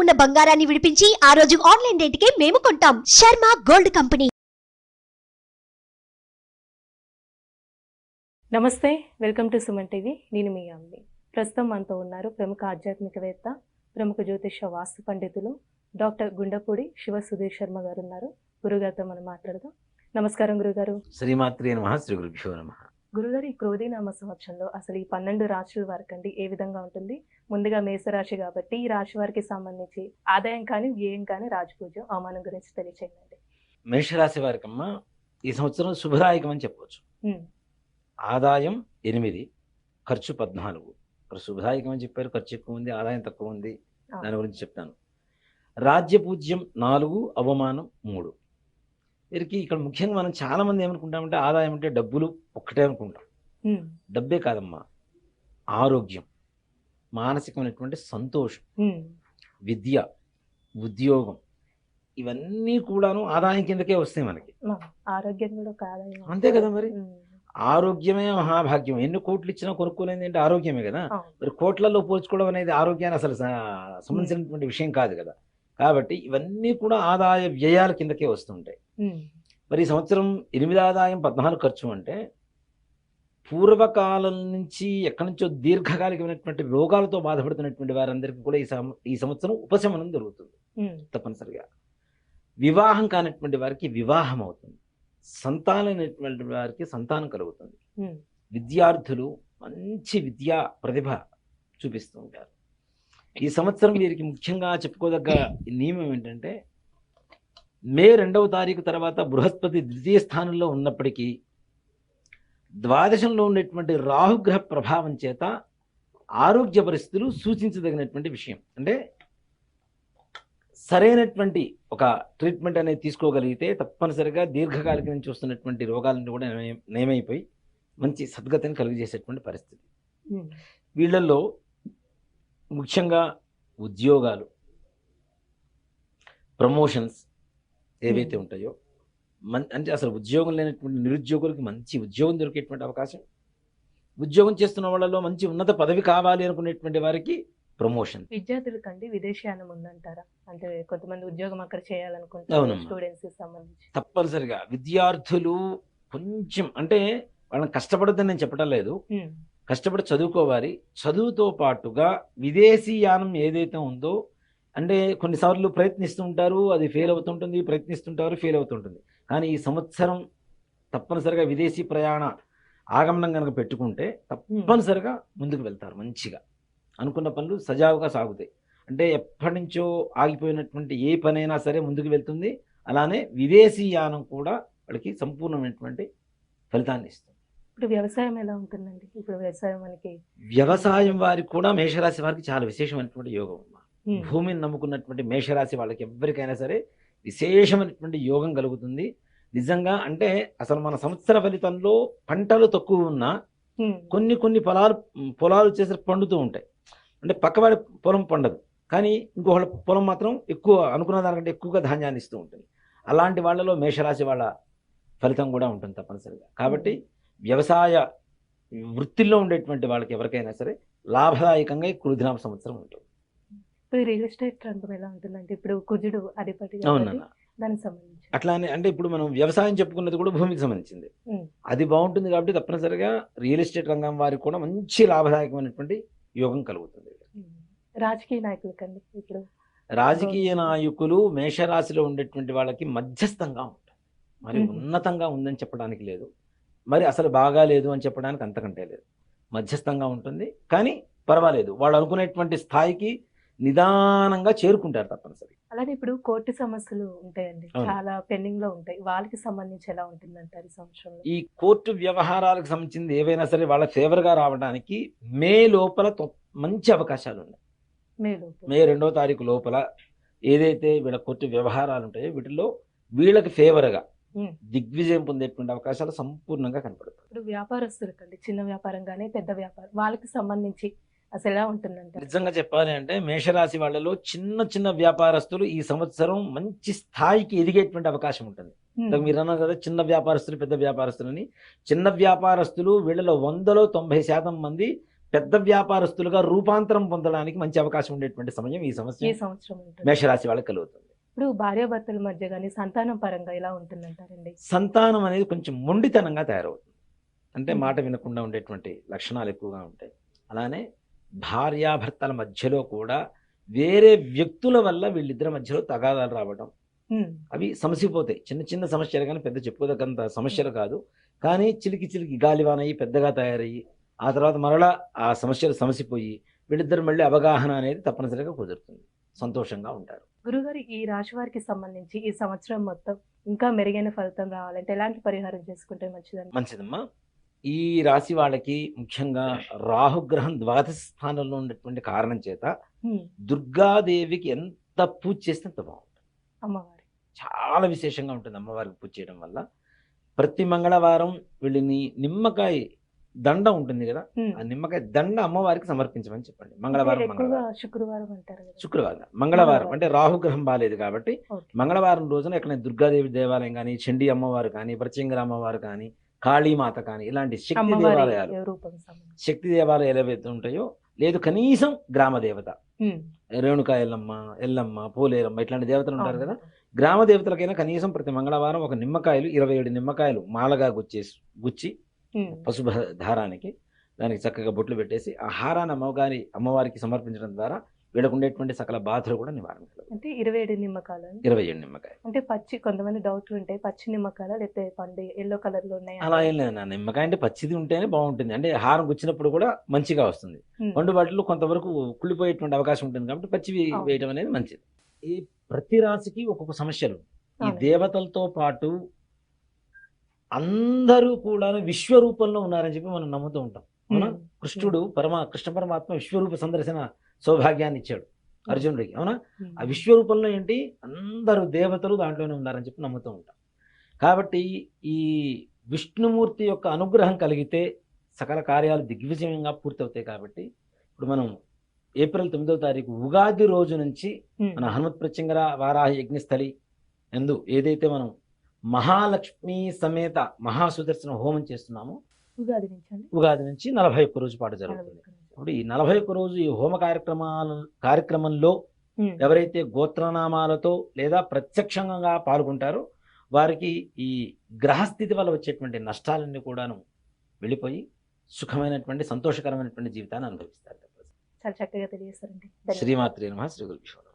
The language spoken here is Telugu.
ఉన్న బంగారాన్ని విడిపించి ఆ రోజు ఆన్లైన్ రేటుకే మేము కొంటాం. Sharma gold company. నమస్తే, వెల్కమ్ టు సుమన్ టీవీ. నేను మీ అమ్మి. ప్రస్తుతం మనతో ఉన్నారు ప్రముఖ ఆధ్యాత్మికవేత్త, ప్రముఖ జ్యోతిష వాస్తు పండితులు డాక్టర్ గుండపూడి శివ సుధీర్ శర్మ గారు ఉన్నారు. గురుగారితో మనం మాట్లాడదాం. నమస్కారం గురుగారు. శ్రీమాత్రే నమః. శ్రీ గురుభ్యో నమః. గురుగారు, ఈ క్రోధీనామ సంవత్సరంలో అసలు ఈ 12 రాశుల వారికండి ఏ విధంగా ఉంటుంది? ముందుగా మేషరాశి కాబట్టి ఈ రాశి వారికి సంబంధించి ఆదాయం కానీ వ్యయం కానీ రాజపూజ్యం అవమానం గురించి తెలియచేయండి. మేషరాశి వారికమ్మ ఈ సంవత్సరం శుభదాయకం అని చెప్పవచ్చు. ఆదాయం 8, ఖర్చు 14. ఇక్కడ శుభదాయకం అని చెప్పారు, ఖర్చు ఎక్కువ ఉంది, ఆదాయం తక్కువ ఉంది. దాని గురించి చెప్తాను. రాజ్యపూజ్యం 4, అవమానం 3. వీరికి ఇక్కడ ముఖ్యంగా మనం చాలా మంది ఏమనుకుంటామంటే ఆదాయం అంటే డబ్బులు ఒక్కటే అనుకుంటాం. డబ్బే కాదమ్మా, ఆరోగ్యం, మానసికమైనటువంటి సంతోషం, విద్య, ఉద్యోగం, ఇవన్నీ కూడాను ఆదాయం కిందకే వస్తాయి మనకి. ఆరోగ్యం కూడా కాదు, అంతే కదా. మరి ఆరోగ్యమే మహాభాగ్యం. ఎన్ని కోట్లు ఇచ్చినా కొనుక్కోలేంది అంటే ఆరోగ్యమే కదా. మరి కోట్లలో పోల్చుకోవడం అనేది ఆరోగ్యాన్ని అసలు సంబంధించినటువంటి విషయం కాదు కదా. కాబట్టి ఇవన్నీ కూడా ఆదాయ వ్యయాల కిందకే వస్తుంటాయి. మరి ఈ సంవత్సరం 8 ఆదాయం 14 ఖర్చు అంటే పూర్వకాలం నుంచి ఎక్కడి నుంచో దీర్ఘకాలికమైనటువంటి రోగాలతో బాధపడుతున్నటువంటి వారందరికీ కూడా ఈ సంవత్సరం ఉపశమనం జరుగుతుంది తప్పనిసరిగా. వివాహం కానటువంటి వారికి వివాహం అవుతుంది. సంతానమైనటువంటి వారికి సంతానం కలుగుతుంది. విద్యార్థులు మంచి విద్యా ప్రతిభ చూపిస్తూ ఉంటారు. ఈ సంవత్సరం వీరికి ముఖ్యంగా చెప్పుకోదగ్గ నియమం ఏంటంటే మే 2వ తారీఖు తర్వాత బృహస్పతి ద్వితీయ స్థానంలో ఉన్నప్పటికీ ద్వాదశంలో ఉండేటువంటి రాహుగ్రహ ప్రభావం చేత ఆరోగ్య పరిస్థితులు సూచించదగినటువంటి విషయం. అంటే సరైనటువంటి ఒక ట్రీట్మెంట్ అనేది తీసుకోగలిగితే తప్పనిసరిగా దీర్ఘకాలిక నుంచి వస్తున్నటువంటి రోగాలను కూడా నయమైపోయి మంచి సద్గతిని కలుగజేసేటువంటి పరిస్థితి. వీళ్ళల్లో ముఖ్యంగా ఉద్యోగాలు, ప్రమోషన్స్ ఏవైతే ఉంటాయో అంటే అసలు ఉద్యోగం లేనటువంటి నిరుద్యోగులకి మంచి ఉద్యోగం దొరికేటువంటి అవకాశం, ఉద్యోగం చేస్తున్న వాళ్ళలో మంచి ఉన్నత పదవి కావాలి అనుకునేటువంటి వారికి ప్రమోషన్. విద్యార్థులకండి విదేశీయానం ఉందంటారా? అంటే కొంతమంది ఉద్యోగం అక్కడ చేయాలనుకుంటారు స్టూడెంట్స్ సంబంధించి. తప్పనిసరిగా విద్యార్థులు కొంచెం అంటే వాళ్ళని కష్టపడద్దని నేను చెప్పడం లేదు, కష్టపడి చదువుకోవాలి. చదువుతో పాటుగా విదేశీయానం ఏదైతే ఉందో అంటే కొన్నిసార్లు ప్రయత్నిస్తూ ఉంటారు, అది ఫెయిల్ అవుతుంటుంది, ప్రయత్నిస్తుంటారు, ఫెయిల్ అవుతుంటుంది. కానీ ఈ సంవత్సరం తప్పనిసరిగా విదేశీ ప్రయాణ ఆగమనం కనుక పెట్టుకుంటే తప్పనిసరిగా ముందుకు వెళ్తారు. మంచిగా అనుకున్న పనులు సజావుగా సాగుతాయి. అంటే ఎప్పటి నుంచో ఆగిపోయినటువంటి ఏ పనైనా సరే ముందుకు వెళ్తుంది. అలానే విదేశీయానం కూడా వాళ్ళకి సంపూర్ణమైనటువంటి ఫలితాన్ని ఇస్తుంది. ఇప్పుడు వ్యవసాయం ఎలా ఉంటుందండి? ఇప్పుడు వ్యవసాయం వారికి కూడా మేషరాశి వారికి చాలా విశేషమైనటువంటి యోగం. భూమిని నమ్ముకున్నటువంటి మేషరాశి వాళ్ళకి ఎవరికైనా సరే విశేషమైనటువంటి యోగం కలుగుతుంది. నిజంగా అంటే అసలు మన సంవత్సర ఫలితంలో పంటలు తక్కువ ఉన్నా కొన్ని పొలాలు చేసే పండుతూ ఉంటాయి. అంటే పక్కవాడి పొలం పండదు, కానీ ఇంకొకళ్ళ పొలం మాత్రం ఎక్కువ అనుకున్న దానికంటే ఎక్కువగా ధాన్యాన్ని ఇస్తూ ఉంటుంది. అలాంటి వాళ్ళలో మేషరాశి వాళ్ళ ఫలితం కూడా ఉంటుంది తప్పనిసరిగా. కాబట్టి వ్యవసాయ వృత్తిలో ఉండేటువంటి వాళ్ళకి ఎవరికైనా సరే లాభదాయకంగా ఈ క్రోధినామ సంవత్సరం ఉంటుంది. రియల్ ఎస్టేట్ రంగం ఎలా ఉంటుందంటే ఇప్పుడు కుజుడు అధిపతి దానికి సంబంధించి అట్లానే అంటే ఇప్పుడు మనం వ్యవసాయం చెప్పుకున్నది కూడా భూమికి సంబంధించింది, అది బాగుంటుంది. కాబట్టి తప్పనిసరిగా రియల్ ఎస్టేట్ రంగం వారికి కూడా మంచి లాభదాయకమైనటువంటి యోగం కలుగుతుంది. రాజకీయ నాయకులు కండి, ఇప్పుడు రాజకీయ నాయకులు మేషరాశిలో ఉండేటువంటి వాళ్ళకి మధ్యస్థంగా ఉంటారు. మరి ఉన్నతంగా ఉందని చెప్పడానికి లేదు, మరి అసలు బాగా లేదు అని చెప్పడానికి అంతకంటే లేదు. మధ్యస్థంగా ఉంటుంది, కానీ పర్వాలేదు. వాళ్ళు అనుకునేటువంటి స్థాయికి నిదానంగా చేరుకుంటారు తప్పనిసరి. అలాగే ఇప్పుడు కోర్టు సమస్యలు ఉంటాయండి, చాలా పెండింగ్ లో ఉంటాయి. వాళ్ళకి సంబంధించి ఎలా ఉంటుందంటారు ఈ సంవత్సరంలో? ఈ కోర్టు వ్యవహారాలకు సంబంధించింది ఏవైనా సరే వాళ్ళ ఫేవర్ గా రావడానికి మే లోపల మంచి అవకాశాలు ఉన్నాయి. మే 2వ తారీఖు లోపల ఏదైతే వీళ్ళ కోర్టు వ్యవహారాలు ఉంటాయో వీటిలో వీళ్ళకి ఫేవర్ గా దిగ్విజయం పొందేటువంటి అవకాశాలు సంపూర్ణంగా కనపడతాయి. ఇప్పుడు వ్యాపారస్తులకండి, చిన్న వ్యాపారం కానీ పెద్ద వ్యాపారం, వాళ్ళకి సంబంధించి అసలు ఎలా ఉంటుందంటే నిజంగా చెప్పాలి అంటే మేషరాశి వాళ్ళలో చిన్న వ్యాపారస్తులు ఈ సంవత్సరం మంచి స్థాయికి ఎదిగేటువంటి అవకాశం ఉంటుంది. మీరు అన్నారు కదా చిన్న వ్యాపారస్తులు పెద్ద వ్యాపారస్తులని. చిన్న వ్యాపారస్తులు వీళ్ళలో 100లో 90% మంది పెద్ద వ్యాపారస్తులుగా రూపాంతరం పొందడానికి మంచి అవకాశం ఉండేటువంటి సమయం ఈ ఈ సంవత్సరం సంవత్సరం ఉంటుంది. మేషరాశి వాళ్ళకి కలుగుతుంది. ఇప్పుడు భార్యాభర్తల మధ్య కానీ సంతానం పరంగా ఎలా ఉంటుందంటారండి? సంతానం అనేది కొంచెం మొండితనంగా తయారవుతుంది. అంటే మ్మ్. మాట వినకుండా ఉండేటువంటి లక్షణాలు ఎక్కువగా ఉంటాయి. అలానే భార్యాభర్తల మధ్యలో కూడా వేరే వ్యక్తుల వల్ల వీళ్ళిద్దరి మధ్యలో తగాదాలు రావడం, ఉమ్, అవి సమసిపోతాయి. చిన్న చిన్న సమస్యలు కానీ పెద్ద చెప్పుకోదగ్గంత సమస్యలు కాదు. కానీ చిలికి చిలికి గాలివానయ్యి పెద్దగా తయారయ్యి ఆ తర్వాత మరలా ఆ సమస్యలు సమసిపోయి వీళ్ళిద్దరు మళ్ళీ అవగాహన అనేది తప్పనిసరిగా కుదురుతుంది. సంతోషంగా ఉంటారు. గురుగారు, ఈ రాశి వారికి సంబంధించి ఈ సంవత్సరం మొత్తం ఇంకా మెరుగైన ఫలితం రావాలంటే ఎలాంటి పరిహారం చేసుకుంటే మంచిదండి? మంచిదమ్మా. ఈ రాశి వాళ్ళకి ముఖ్యంగా రాహుగ్రహం ద్వాదశ స్థానంలో ఉన్నటువంటి కారణం చేత ఉమ్, దుర్గాదేవికి ఎంత పూజ చేస్తే అంత బాగుంటుంది. అమ్మవారి చాలా విశేషంగా ఉంటుంది అమ్మవారికి పూజ చేయడం వల్ల. ప్రతి మంగళవారం వీళ్ళని నిమ్మకాయ దండ ఉంటుంది కదా, ఉమ్, ఆ నిమ్మకాయ దండ అమ్మవారికి సమర్పించమని చెప్పండి. మంగళవారం ఎక్కువగా మంగళవారం శుక్రవారం అంటారు కదా. మంగళవారం మంగళవారం. అంటే రాహుగ్రహం బాలేదు కాబట్టి ఓకే. మంగళవారం రోజున ఎక్కడ దుర్గాదేవి దేవాలయం కానీ, చండీ అమ్మవారు కానీ, ప్రత్యంగర అమ్మవారు కానీ, కాళీమాత కానీ ఇలాంటి శక్తి అమ్మవారి దేవాలయాలు రూపం సంబంధించి. శక్తి దేవాలయాలు ఏవైతే ఉంటాయో, లేదు కనీసం గ్రామ దేవత ఉమ్, రేణుకా ఎల్లమ్మ, ఎల్లమ్మ, పోలేరమ్మ ఇట్లాంటి దేవతలు ఉంటారు అవును. కదా, గ్రామ దేవతలకైనా కనీసం ప్రతి మంగళవారం ఒక నిమ్మకాయలు 27 నిమ్మకాయలు మాలగా గుచ్చి ఉమ్, పసుపు దారానికి దానికి చక్కగా బొట్లు పెట్టేసి ఆ హారాన్ని అమ్మవారికి సమర్పించడం ద్వారా వీళ్ళకు ఉండేటువంటి సకల బాధలు కూడా నివారణ కలుగుతాయి. అంటే 27 నిమ్మకాలు అండి. 27 నిమ్మకాయలు. అంటే పచ్చి, కొంతమంది డౌట్లు ఉంటాయి, పచ్చి నిమ్మకాయల లేకపోతే పండు ఎల్లో కలర్ లో ఉన్నాయి అలా ఏం లేదు నా నిమ్మకాయ అంటే పచ్చిది ఉంటేనే బాగుంటుంది. అంటే హారం గుచ్చినప్పుడు కూడా మంచిగా వస్తుంది. ఉమ్, పండు వాటిలో కొంతవరకు కుళ్ళిపోయేటువంటి అవకాశం ఉంటుంది కాబట్టి పచ్చివి అవును. వేయడం అనేది మంచిది. ఈ ప్రతి రాశికి ఒక్కొక్క సమస్యలు. ఈ అవును. దేవతలతో పాటు అందరూ కూడా విశ్వరూపంలో ఉన్నారని చెప్పి మనం నమ్ముతూ ఉంటాం. అవునా? ఉమ్, కృష్ణ పరమాత్మ విశ్వరూప సందర్శన సౌభాగ్యాన్ని ఇచ్చాడు అర్జునుడికి. అవునా? ఉమ్, ఆ విశ్వరూపంలో ఏంటి, అందరూ దేవతలు దాంట్లోనే ఉన్నారని చెప్పి నమ్ముతూ ఉంటాం. కాబట్టి ఈ విష్ణుమూర్తి యొక్క అనుగ్రహం కలిగితే సకల కార్యాలు దిగ్విజయంగా పూర్తవుతాయి. కాబట్టి ఇప్పుడు మనం ఏప్రిల్ 9వ తారీఖు ఉగాది రోజు నుంచి ఉమ్, మన హనుమత్ ప్రత్యంగర వారాహ యజ్ఞస్థలి ఎందు ఏదైతే మనం మహాలక్ష్మి సమేత మహాసుదర్శన హోమం చేస్తున్నామో ఉగాది నుంచి అండి. ఉగాది నుంచి 41 రోజు పాటు జరుగుతుంది. 41 రోజులు. ఇప్పుడు ఈ 41 రోజు ఈ హోమ కార్యక్రమంలో ఉమ్, ఎవరైతే గోత్రనామాలతో లేదా ప్రత్యక్షంగా పాల్గొంటారో వారికి ఈ గ్రహస్థితి వల్ల వచ్చేటువంటి నష్టాలన్నీ కూడాను వెళ్ళిపోయి సుఖమైనటువంటి సంతోషకరమైనటువంటి జీవితాన్ని అనుభవిస్తారు. చాలా చక్కగా తెలియజేస్తారండి. ధన్యవాదాలు. శ్రీమాత్రే నమః. శ్రీ గురుభ్యో నమః.